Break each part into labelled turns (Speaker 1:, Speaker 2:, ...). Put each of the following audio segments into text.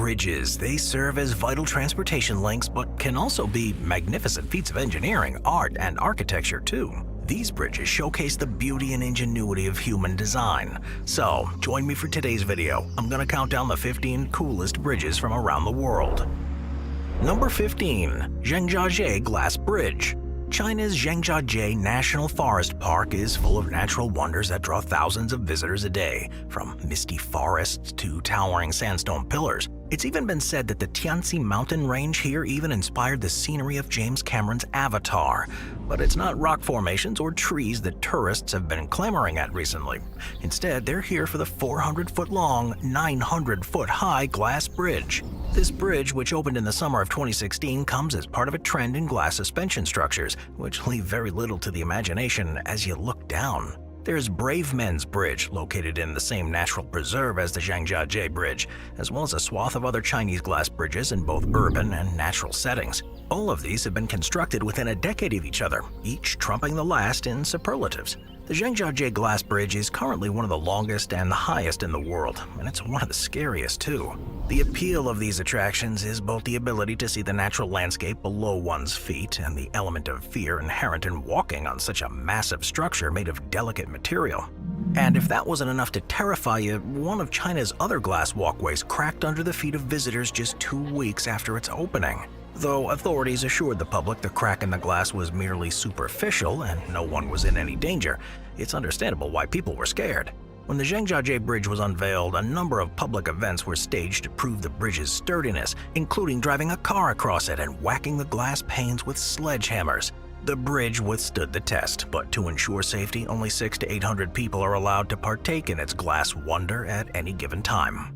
Speaker 1: bridges. They serve as vital transportation links, but can also be magnificent feats of engineering, art, and architecture too. These bridges showcase the beauty and ingenuity of human design. So, join me for today's video. I'm gonna count down the 15 coolest bridges from around the world. Number 15. Zhangjiajie Glass Bridge. China's Zhangjiajie National Forest Park is full of natural wonders that draw thousands of visitors a day, from misty forests to towering sandstone pillars. It's even been said that the Tianxi mountain range here even inspired the scenery of James Cameron's Avatar. But it's not rock formations or trees that tourists have been clamoring at recently. Instead, they're here for the 400-foot-long, 900-foot-high glass bridge. This bridge, which opened in the summer of 2016, comes as part of a trend in glass suspension structures, which leave very little to the imagination as you look down. There's Brave Men's Bridge, located in the same natural preserve as the Zhangjiajie Bridge, as well as a swath of other Chinese glass bridges in both urban and natural settings. All of these have been constructed within a decade of each other, each trumping the last in superlatives. The Zhangjiajie Glass Bridge is currently one of the longest and the highest in the world, and it's one of the scariest too. The appeal of these attractions is both the ability to see the natural landscape below one's feet and the element of fear inherent in walking on such a massive structure made of delicate material. And if that wasn't enough to terrify you, one of China's other glass walkways cracked under the feet of visitors just 2 weeks after its opening. Though authorities assured the public the crack in the glass was merely superficial and no one was in any danger, it's understandable why people were scared. When the Zhangjiajie Bridge was unveiled, a number of public events were staged to prove the bridge's sturdiness, including driving a car across it and whacking the glass panes with sledgehammers. The bridge withstood the test, but to ensure safety, only 600 to 800 people are allowed to partake in its glass wonder at any given time.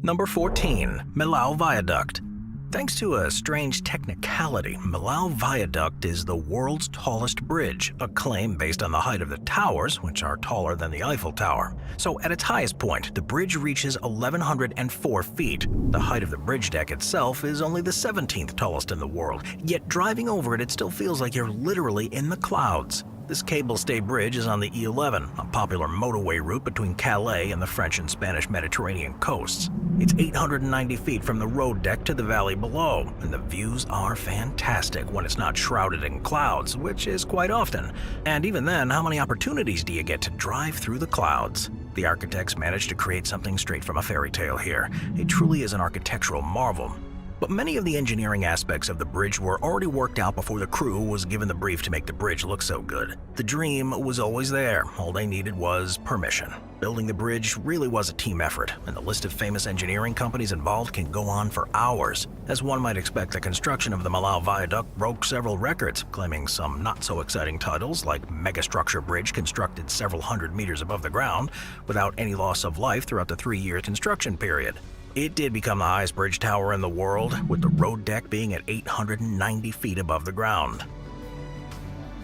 Speaker 1: Number 14. Milao Viaduct. Thanks to a strange technicality, Milao Viaduct is the world's tallest bridge, a claim based on the height of the towers, which are taller than the Eiffel Tower. So at its highest point, the bridge reaches 1,104 feet. The height of the bridge deck itself is only the 17th tallest in the world, yet driving over it, it still feels like you're literally in the clouds. This cable-stay bridge is on the E11, a popular motorway route between Calais and the French and Spanish Mediterranean coasts. It's 890 feet from the road deck to the valley below, and the views are fantastic when it's not shrouded in clouds, which is quite often. And even then, how many opportunities do you get to drive through the clouds? The architects managed to create something straight from a fairy tale here. It truly is an architectural marvel. But many of the engineering aspects of the bridge were already worked out before the crew was given the brief to make the bridge look so good. The dream was always there, all they needed was permission. Building the bridge really was a team effort, and the list of famous engineering companies involved can go on for hours. As one might expect, the construction of the Milao Viaduct broke several records, claiming some not-so-exciting titles like Megastructure Bridge constructed several hundred meters above the ground without any loss of life throughout the 3-year construction period. It did become the highest bridge tower in the world, with the road deck being at 890 feet above the ground.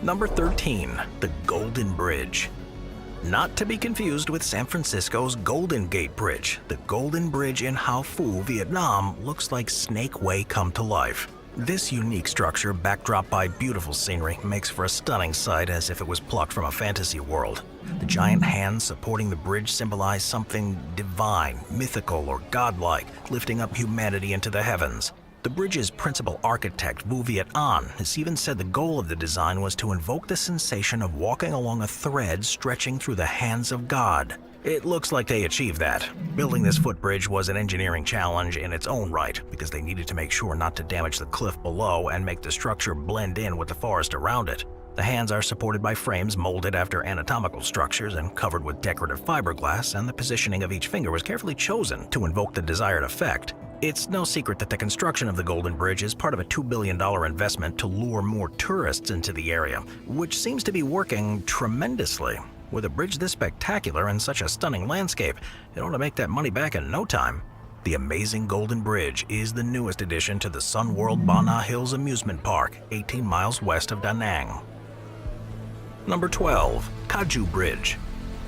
Speaker 1: Number 13. The Golden Bridge. Not to be confused with San Francisco's Golden Gate Bridge, the Golden Bridge in Hau Phu, Vietnam, looks like Snake Way come to life. This unique structure, backdropped by beautiful scenery, makes for a stunning sight as if it was plucked from a fantasy world. The giant hands supporting the bridge symbolize something divine, mythical, or godlike, lifting up humanity into the heavens. The bridge's principal architect, Vu Viet An, has even said the goal of the design was to invoke the sensation of walking along a thread stretching through the hands of God. It looks like they achieved that. Building this footbridge was an engineering challenge in its own right, because they needed to make sure not to damage the cliff below and make the structure blend in with the forest around it. The hands are supported by frames molded after anatomical structures and covered with decorative fiberglass, and the positioning of each finger was carefully chosen to invoke the desired effect. It's no secret that the construction of the Golden Bridge is part of a $2 billion investment to lure more tourists into the area, which seems to be working tremendously. With a bridge this spectacular and such a stunning landscape, it ought to make that money back in no time. The amazing Golden Bridge is the newest addition to the Sun World Bana Hills Amusement Park, 18 miles west of Da Nang. Number 12. Kaju Bridge.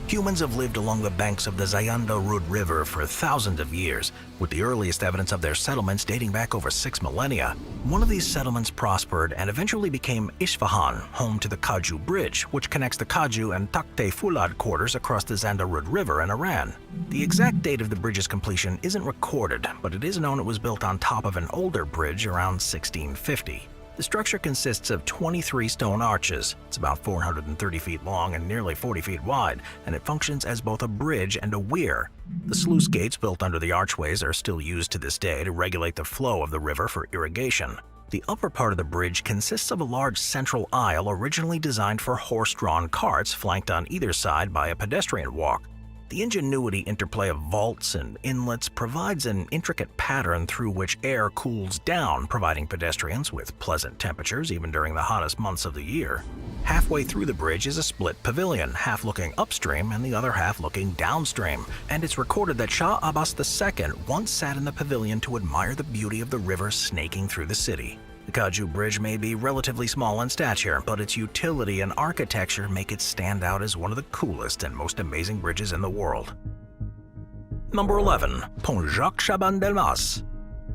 Speaker 1: Humans have lived along the banks of the Zayanda-Rud River for thousands of years, with the earliest evidence of their settlements dating back over 6 millennia. One of these settlements prospered and eventually became Isfahan, home to the Kaju Bridge, which connects the Kaju and Takte Fulad quarters across the Zanda-Rud River in Iran. The exact date of the bridge's completion isn't recorded, but it is known it was built on top of an older bridge around 1650. The structure consists of 23 stone arches. It's about 430 feet long and nearly 40 feet wide, and it functions as both a bridge and a weir. The sluice gates built under the archways are still used to this day to regulate the flow of the river for irrigation. The upper part of the bridge consists of a large central aisle originally designed for horse-drawn carts flanked on either side by a pedestrian walk. The ingenuity interplay of vaults and inlets provides an intricate pattern through which air cools down, providing pedestrians with pleasant temperatures even during the hottest months of the year. Halfway through the bridge is a split pavilion, half looking upstream and the other half looking downstream, and it's recorded that Shah Abbas II once sat in the pavilion to admire the beauty of the river snaking through the city. The Kaju Bridge may be relatively small in stature, but its utility and architecture make it stand out as one of the coolest and most amazing bridges in the world. Number 11. Pont Jacques Chaban-Delmas.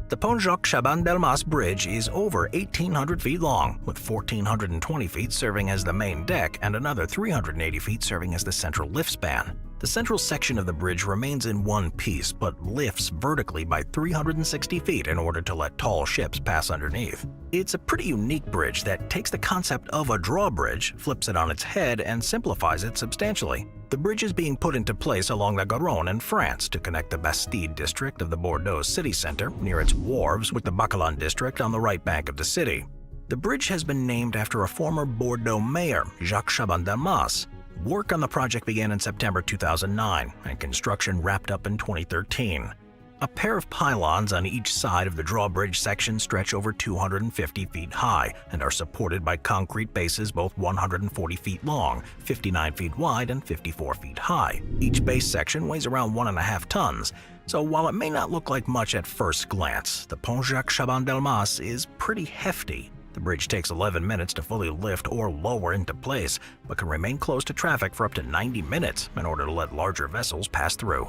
Speaker 1: The Pont Jacques Chaban-Delmas Bridge is over 1,800 feet long, with 1,420 feet serving as the main deck and another 380 feet serving as the central lift span. The central section of the bridge remains in one piece, but lifts vertically by 360 feet in order to let tall ships pass underneath. It's a pretty unique bridge that takes the concept of a drawbridge, flips it on its head, and simplifies it substantially. The bridge is being put into place along the Garonne in France to connect the Bastide district of the Bordeaux city center near its wharves with the Bacalan district on the right bank of the city. The bridge has been named after a former Bordeaux mayor, Jacques Chaban-Delmas. Work on the project began in September 2009, and construction wrapped up in 2013. A pair of pylons on each side of the drawbridge section stretch over 250 feet high and are supported by concrete bases both 140 feet long, 59 feet wide, and 54 feet high. Each base section weighs around 1.5 tons, so while it may not look like much at first glance, the Pont Jacques Chaban-Delmas is pretty hefty. The bridge takes 11 minutes to fully lift or lower into place, but can remain closed to traffic for up to 90 minutes in order to let larger vessels pass through.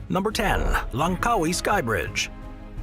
Speaker 1: Number 10. Langkawi Sky Bridge.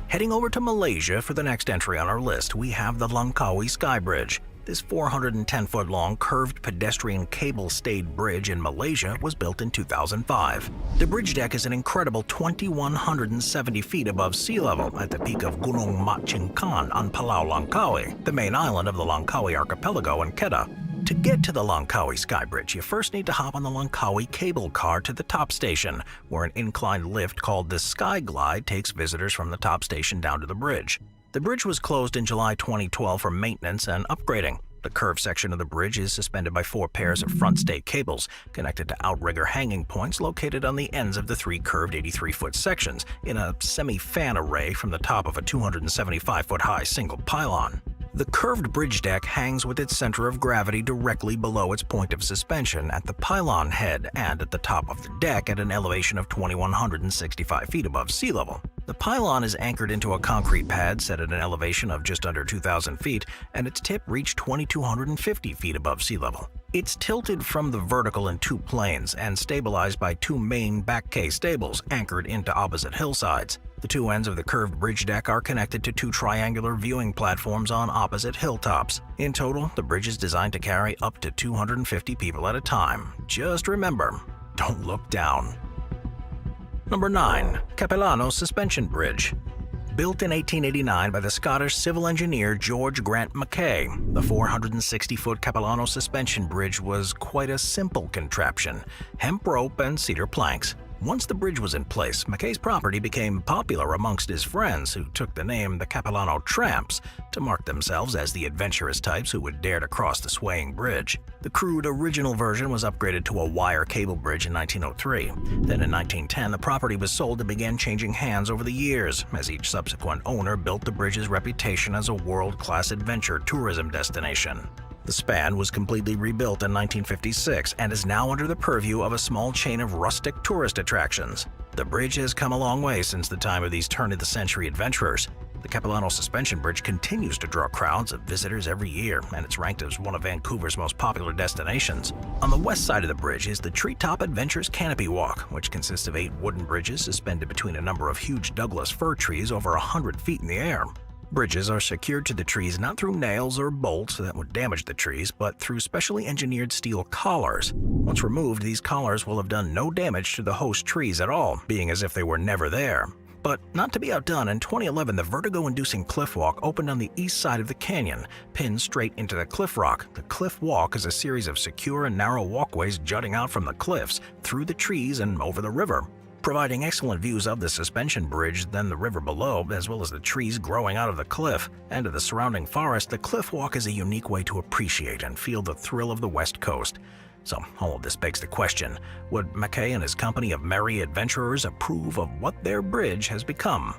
Speaker 1: Heading over to Malaysia for the next entry on our list, we have the Langkawi Sky Bridge. This 410-foot-long curved pedestrian cable-stayed bridge in Malaysia was built in 2005. The bridge deck is an incredible 2,170 feet above sea level at the peak of Gunung Mat Chingkan on Pulau Langkawi, the main island of the Langkawi archipelago in Kedah. To get to the Langkawi Sky Bridge, you first need to hop on the Langkawi cable car to the top station, where an inclined lift called the Sky Glide takes visitors from the top station down to the bridge. The bridge was closed in July 2012 for maintenance and upgrading. The curved section of the bridge is suspended by 4 pairs of front stay cables connected to outrigger hanging points located on the ends of the 3 curved 83-foot sections in a semi-fan array from the top of a 275-foot-high single pylon. The curved bridge deck hangs with its center of gravity directly below its point of suspension at the pylon head and at the top of the deck at an elevation of 2,165 feet above sea level. The pylon is anchored into a concrete pad set at an elevation of just under 2,000 feet, and its tip reached 2,250 feet above sea level. It's tilted from the vertical in 2 planes and stabilized by 2 main back K stables anchored into opposite hillsides. The 2 ends of the curved bridge deck are connected to 2 triangular viewing platforms on opposite hilltops. In total, the bridge is designed to carry up to 250 people at a time. Just remember, don't look down. Number 9. Capilano Suspension Bridge. Built in 1889 by the Scottish civil engineer George Grant Mackay, the 460-foot Capilano Suspension Bridge was quite a simple contraption: hemp rope and cedar planks. Once the bridge was in place, Mackay's property became popular amongst his friends, who took the name the Capilano Tramps to mark themselves as the adventurous types who would dare to cross the swaying bridge. The crude original version was upgraded to a wire cable bridge in 1903. Then in 1910, the property was sold and began changing hands over the years, as each subsequent owner built the bridge's reputation as a world-class adventure tourism destination. The span was completely rebuilt in 1956 and is now under the purview of a small chain of rustic tourist attractions. The bridge has come a long way since the time of these turn-of-the-century adventurers. The Capilano Suspension Bridge continues to draw crowds of visitors every year, and it's ranked as one of Vancouver's most popular destinations. On the west side of the bridge is the Treetop Adventures Canopy Walk, which consists of 8 wooden bridges suspended between a number of huge Douglas fir trees over 100 feet in the air. Bridges are secured to the trees not through nails or bolts that would damage the trees, but through specially engineered steel collars. Once removed, these collars will have done no damage to the host trees at all, being as if they were never there. But not to be outdone, in 2011 the vertigo-inducing cliff walk opened on the east side of the canyon, pinned straight into the cliff rock. The cliff walk is a series of secure and narrow walkways jutting out from the cliffs, through the trees and over the river. Providing excellent views of the suspension bridge, then the river below, as well as the trees growing out of the cliff and of the surrounding forest, the cliff walk is a unique way to appreciate and feel the thrill of the West Coast. So all of this begs the question, would Mackay and his company of merry adventurers approve of what their bridge has become?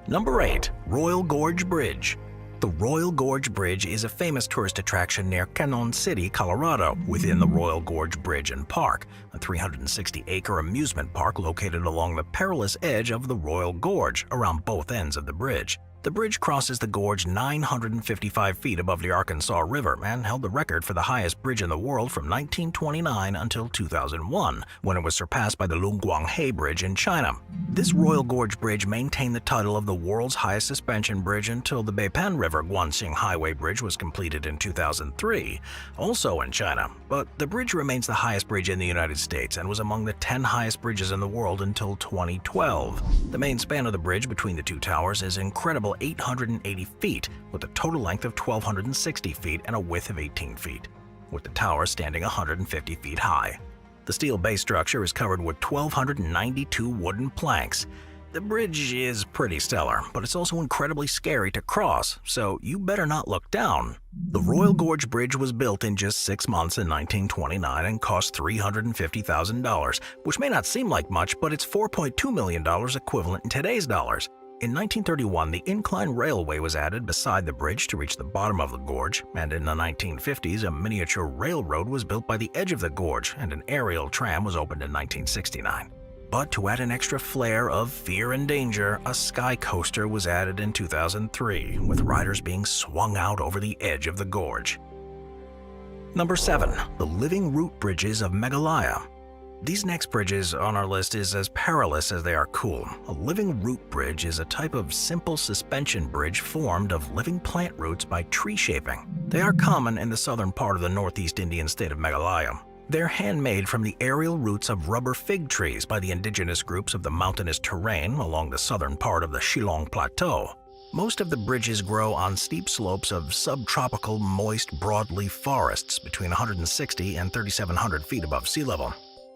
Speaker 1: Number 8. Royal Gorge Bridge. The Royal Gorge Bridge is a famous tourist attraction near Canyon City, Colorado, within the Royal Gorge Bridge and Park, a 360-acre amusement park located along the perilous edge of the Royal Gorge around both ends of the bridge. The bridge crosses the gorge 955 feet above the Arkansas River and held the record for the highest bridge in the world from 1929 until 2001, when it was surpassed by the Lungguanghe Bridge in China. This Royal Gorge Bridge maintained the title of the world's highest suspension bridge until the Beipan River Guanxing Highway Bridge was completed in 2003, also in China. But the bridge remains the highest bridge in the United States and was among the 10 highest bridges in the world until 2012. The main span of the bridge between the two towers is incredible 880 feet, with a total length of 1,260 feet and a width of 18 feet, with the tower standing 150 feet high. The steel base structure is covered with 1,292 wooden planks. The bridge is pretty stellar, but it's also incredibly scary to cross, so you better not look down. The Royal Gorge Bridge was built in just 6 months in 1929 and cost $350,000, which may not seem like much, but it's $4.2 million equivalent in today's dollars. In 1931, the incline railway was added beside the bridge to reach the bottom of the gorge, and in the 1950s, a miniature railroad was built by the edge of the gorge, and an aerial tram was opened in 1969. But to add an extra flair of fear and danger, a sky coaster was added in 2003, with riders being swung out over the edge of the gorge. Number 7. The Living Root Bridges of Meghalaya. These next bridges on our list is as perilous as they are cool. A living root bridge is a type of simple suspension bridge formed of living plant roots by tree shaping. They are common in the southern part of the northeast Indian state of Meghalaya. They're handmade from the aerial roots of rubber fig trees by the indigenous groups of the mountainous terrain along the southern part of the Shillong Plateau. Most of the bridges grow on steep slopes of subtropical moist broadleaf forests between 160 and 3,700 feet above sea level.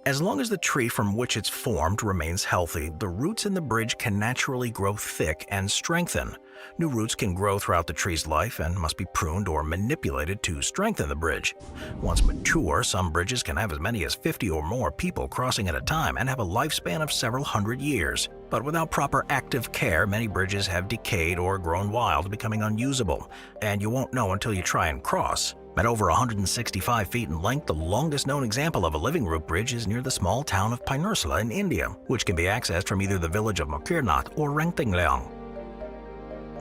Speaker 1: As long as the tree from which it's formed remains healthy, the roots in the bridge can naturally grow thick and strengthen. New roots can grow throughout the tree's life and must be pruned or manipulated to strengthen the bridge. Once mature, some bridges can have as many as 50 or more people crossing at a time and have a lifespan of several hundred years. But without proper active care, many bridges have decayed or grown wild, becoming unusable, and you won't know until you try and cross. At over 165 feet in length, the longest known example of a living root bridge is near the small town of Pinersula in India, which can be accessed from either the village of Mokirnath or Rengtingleong.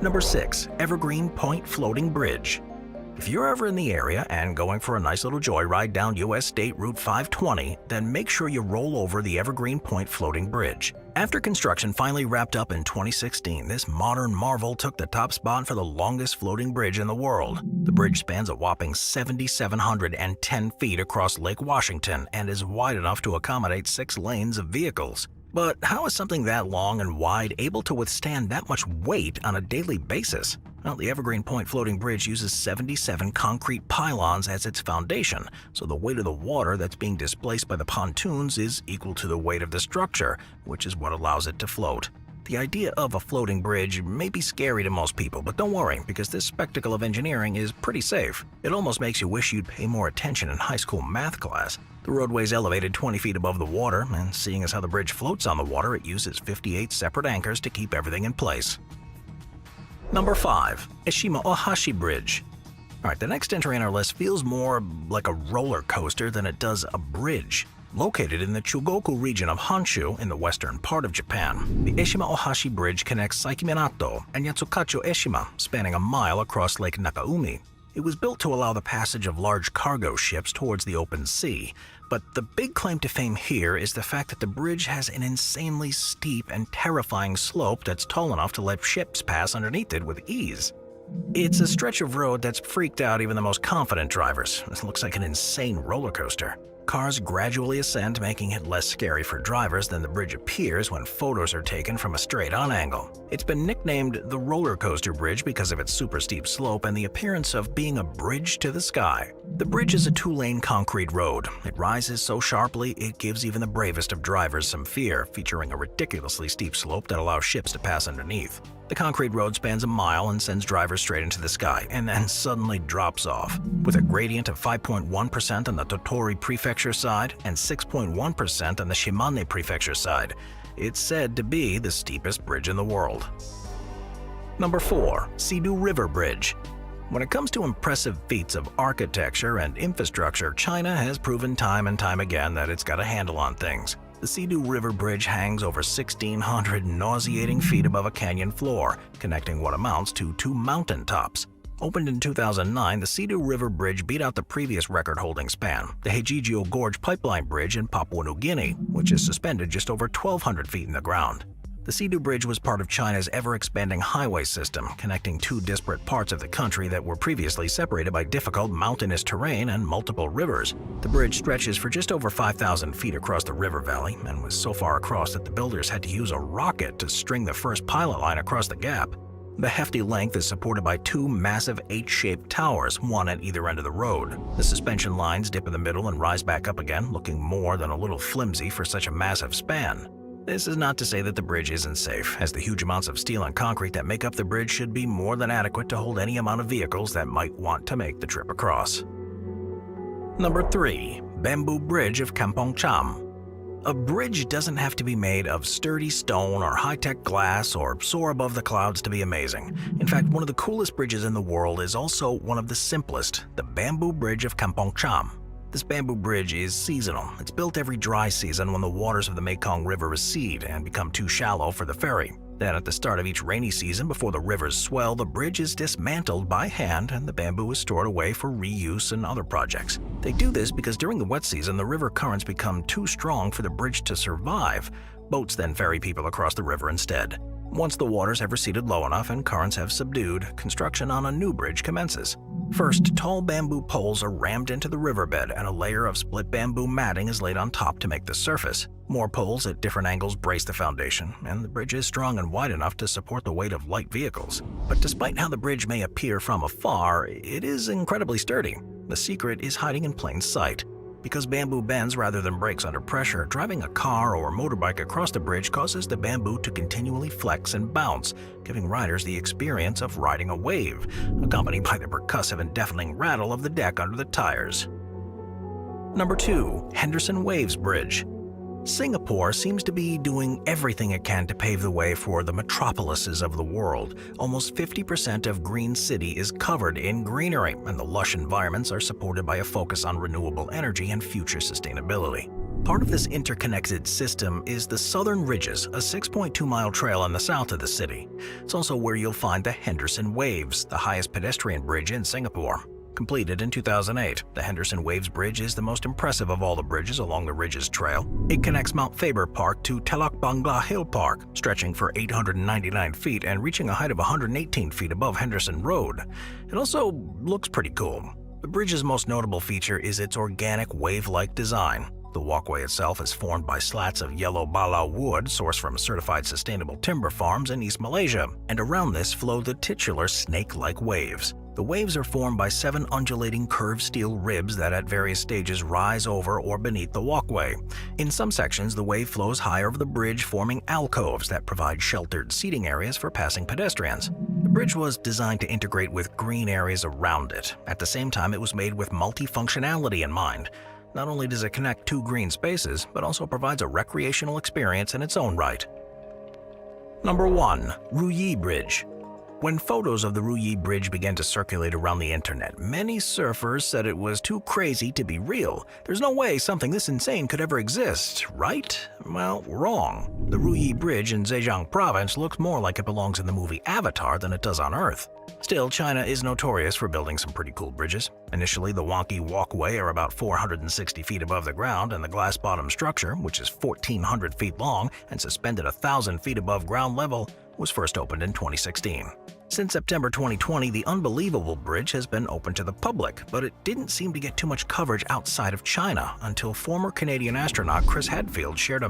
Speaker 1: Number 6. Evergreen Point Floating Bridge. If you're ever in the area and going for a nice little joyride down US State Route 520, then make sure you roll over the Evergreen Point Floating Bridge. After construction finally wrapped up in 2016, this modern marvel took the top spot for the longest floating bridge in the world. The bridge spans a whopping 7,710 feet across Lake Washington and is wide enough to accommodate 6 lanes of vehicles. But how is something that long and wide able to withstand that much weight on a daily basis? Well, the Evergreen Point Floating Bridge uses 77 concrete pylons as its foundation, so the weight of the water that's being displaced by the pontoons is equal to the weight of the structure, which is what allows it to float. The idea of a floating bridge may be scary to most people, but don't worry, because this spectacle of engineering is pretty safe. It almost makes you wish you'd pay more attention in high school math class. The roadway's elevated 20 feet above the water, and seeing as how the bridge floats on the water, it uses 58 separate anchors to keep everything in place. Number 5. Eshima Ohashi Bridge. Alright, the next entry on our list feels more like a roller coaster than it does a bridge. Located in the Chugoku region of Honshu in the western part of Japan, the Eshima-Ohashi Bridge connects Saikiminato and Yatsukacho Eshima, spanning a mile across Lake Nakaumi. It was built to allow the passage of large cargo ships towards the open sea, but the big claim to fame here is the fact that the bridge has an insanely steep and terrifying slope that's tall enough to let ships pass underneath it with ease. It's a stretch of road that's freaked out even the most confident drivers. It looks like an insane roller coaster. Cars gradually ascend, making it less scary for drivers than the bridge appears when photos are taken from a straight-on angle. It's been nicknamed the roller coaster bridge because of its super steep slope and the appearance of being a bridge to the sky. The bridge is a two-lane concrete road. It rises so sharply it gives even the bravest of drivers some fear, featuring a ridiculously steep slope that allows ships to pass underneath. The concrete road spans a mile and sends drivers straight into the sky, and then suddenly drops off. With a gradient of 5.1% on the Tottori Prefecture side and 6.1% on the Shimane Prefecture side, it's said to be the steepest bridge in the world. Number 4. Sidu River Bridge. When it comes to impressive feats of architecture and infrastructure, China has proven time and time again that it's got a handle on things. The Sidu River Bridge hangs over 1,600 nauseating feet above a canyon floor, connecting what amounts to two mountain tops. Opened in 2009, the Sidu River Bridge beat out the previous record-holding span, the Hejigio Gorge Pipeline Bridge in Papua New Guinea, which is suspended just over 1,200 feet in the ground. The Sidu Bridge was part of China's ever-expanding highway system, connecting two disparate parts of the country that were previously separated by difficult mountainous terrain and multiple rivers. The bridge stretches for just over 5,000 feet across the river valley and was so far across that the builders had to use a rocket to string the first pilot line across the gap. The hefty length is supported by two massive H-shaped towers, one at either end of the road. The suspension lines dip in the middle and rise back up again, looking more than a little flimsy for such a massive span. This is not to say that the bridge isn't safe, as the huge amounts of steel and concrete that make up the bridge should be more than adequate to hold any amount of vehicles that might want to make the trip across. Number 3. Bamboo Bridge of Kampong Cham. A bridge doesn't have to be made of sturdy stone or high-tech glass or soar above the clouds to be amazing. In fact, one of the coolest bridges in the world is also one of the simplest, the Bamboo Bridge of Kampong Cham. This bamboo bridge is seasonal. It's built every dry season when the waters of the Mekong River recede and become too shallow for the ferry. Then at the start of each rainy season, before the rivers swell, the bridge is dismantled by hand and the bamboo is stored away for reuse and other projects. They do this because during the wet season, the river currents become too strong for the bridge to survive. Boats then ferry people across the river instead. Once the waters have receded low enough and currents have subdued, construction on a new bridge commences. First, tall bamboo poles are rammed into the riverbed and a layer of split bamboo matting is laid on top to make the surface. More poles at different angles brace the foundation, and the bridge is strong and wide enough to support the weight of light vehicles. But despite how the bridge may appear from afar, it is incredibly sturdy. The secret is hiding in plain sight. Because bamboo bends rather than breaks under pressure, driving a car or motorbike across the bridge causes the bamboo to continually flex and bounce, giving riders the experience of riding a wave, accompanied by the percussive and deafening rattle of the deck under the tires. Number 2. Henderson Waves Bridge. Singapore seems to be doing everything it can to pave the way for the metropolises of the world. Almost 50% of Green City is covered in greenery, and the lush environments are supported by a focus on renewable energy and future sustainability. Part of this interconnected system is the Southern Ridges, a 6.2-mile trail in the south of the city. It's also where you'll find the Henderson Waves, the highest pedestrian bridge in Singapore. Completed in 2008, the Henderson Waves Bridge is the most impressive of all the bridges along the Ridges Trail. It connects Mount Faber Park to Telok Bangla Hill Park, stretching for 899 feet and reaching a height of 118 feet above Henderson Road. It also looks pretty cool. The bridge's most notable feature is its organic wave-like design. The walkway itself is formed by slats of yellow balau wood sourced from certified sustainable timber farms in East Malaysia, and around this flow the titular snake-like waves. The waves are formed by 7 undulating curved steel ribs that at various stages rise over or beneath the walkway. In some sections, the wave flows high over the bridge, forming alcoves that provide sheltered seating areas for passing pedestrians. The bridge was designed to integrate with green areas around it. At the same time, it was made with multifunctionality in mind. Not only does it connect 2 green spaces, but also provides a recreational experience in its own right. Number 1. Ruyi Bridge. When photos of the Ruyi Bridge began to circulate around the internet, many surfers said it was too crazy to be real. There's no way something this insane could ever exist, right? Well, wrong. The Ruyi Bridge in Zhejiang province looks more like it belongs in the movie Avatar than it does on Earth. Still, China is notorious for building some pretty cool bridges. Initially, the wonky walkway are about 460 feet above the ground, and the glass-bottom structure, which is 1,400 feet long and suspended 1,000 feet above ground level, was first opened in 2016. Since September 2020, the unbelievable bridge has been open to the public, but it didn't seem to get too much coverage outside of China until former Canadian astronaut Chris Hadfield shared a